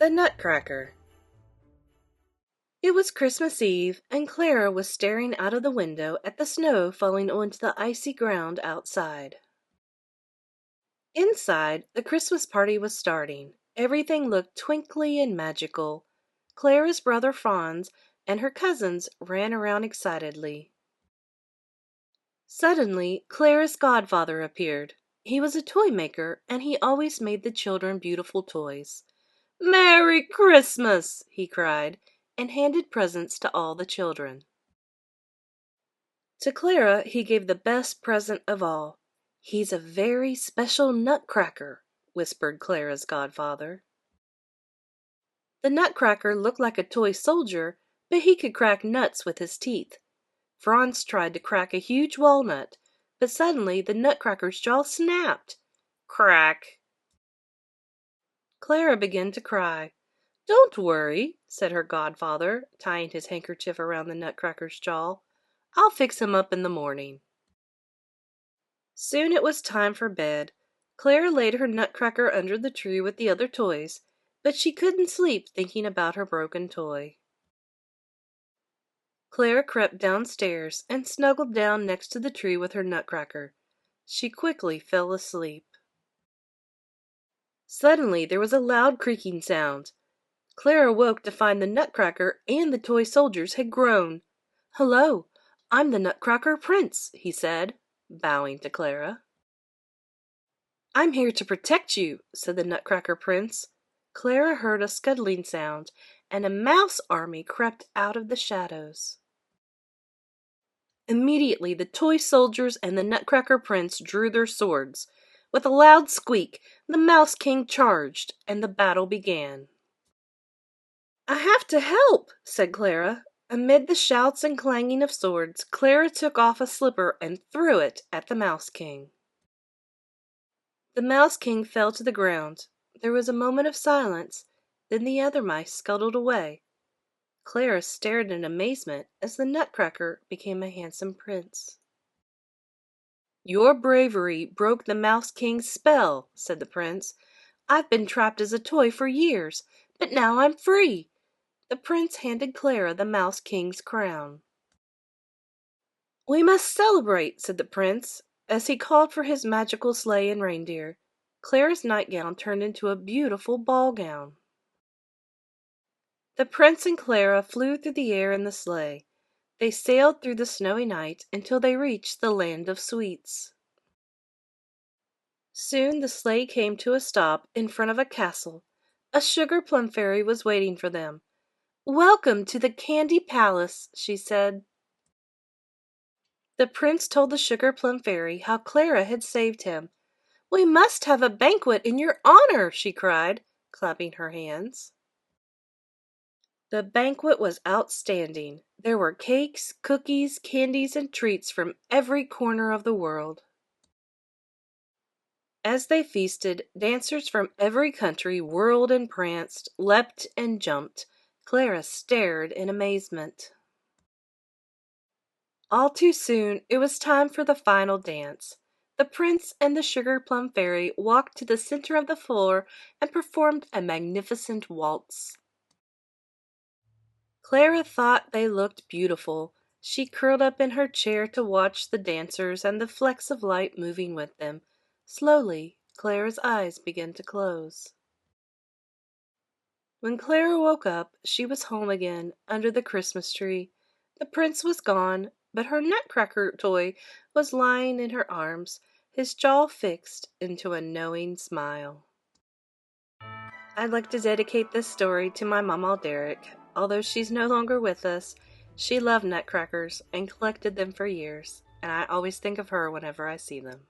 The Nutcracker. It was Christmas Eve, and Clara was staring out of the window at the snow falling onto the icy ground outside. Inside, the Christmas party was starting. Everything looked twinkly and magical. Clara's brother Franz and her cousins ran around excitedly. Suddenly, Clara's godfather appeared. He was a toy maker, and he always made the children beautiful toys. "Merry Christmas!" he cried, and handed presents to all the children. To Clara he gave the best present of all. "He's a very special nutcracker," whispered Clara's godfather. The nutcracker looked like a toy soldier, but he could crack nuts with his teeth. Franz tried to crack a huge walnut, but suddenly the nutcracker's jaw snapped. Crack! Clara began to cry. "Don't worry," said her godfather, tying his handkerchief around the nutcracker's jaw. "I'll fix him up in the morning." Soon it was time for bed. Clara laid her nutcracker under the tree with the other toys, but she couldn't sleep thinking about her broken toy. Clara crept downstairs and snuggled down next to the tree with her nutcracker. She quickly fell asleep. Suddenly there was a loud creaking sound. Clara woke to find the nutcracker and the toy soldiers had grown. "Hello, I'm the Nutcracker Prince," he said, bowing to Clara. "I'm here to protect you," said the Nutcracker Prince. Clara heard a scuttling sound, and a mouse army crept out of the shadows. Immediately the toy soldiers and the Nutcracker Prince drew their swords. With a loud squeak, the Mouse King charged, and the battle began. "I have to help," said Clara. Amid the shouts and clanging of swords, Clara took off a slipper and threw it at the Mouse King. The Mouse King fell to the ground. There was a moment of silence, then the other mice scuttled away. Clara stared in amazement as the Nutcracker became a handsome prince. "Your bravery broke the Mouse King's spell," said the prince. "I've been trapped as a toy for years, but now I'm free." The prince handed Clara the Mouse King's crown. "We must celebrate," said the prince, as he called for his magical sleigh and reindeer. Clara's nightgown turned into a beautiful ball gown. The prince and Clara flew through the air in the sleigh. They sailed through the snowy night until they reached the land of sweets. Soon the sleigh came to a stop in front of a castle. A Sugarplum Fairy was waiting for them. "Welcome to the Candy Palace," she said. The prince told the Sugarplum Fairy how Clara had saved him. "We must have a banquet in your honor," she cried, clapping her hands. The banquet was outstanding. There were cakes, cookies, candies, and treats from every corner of the world. As they feasted, dancers from every country whirled and pranced, leapt and jumped. Clara stared in amazement. All too soon, it was time for the final dance. The prince and the Sugarplum Fairy walked to the center of the floor and performed a magnificent waltz. Clara thought they looked beautiful. She curled up in her chair to watch the dancers and the flecks of light moving with them. Slowly, Clara's eyes began to close. When Clara woke up, she was home again, under the Christmas tree. The prince was gone, but her Nutcracker toy was lying in her arms, his jaw fixed into a knowing smile. I'd like to dedicate this story to my Mama Derek. Although she's no longer with us, she loved nutcrackers and collected them for years, and I always think of her whenever I see them.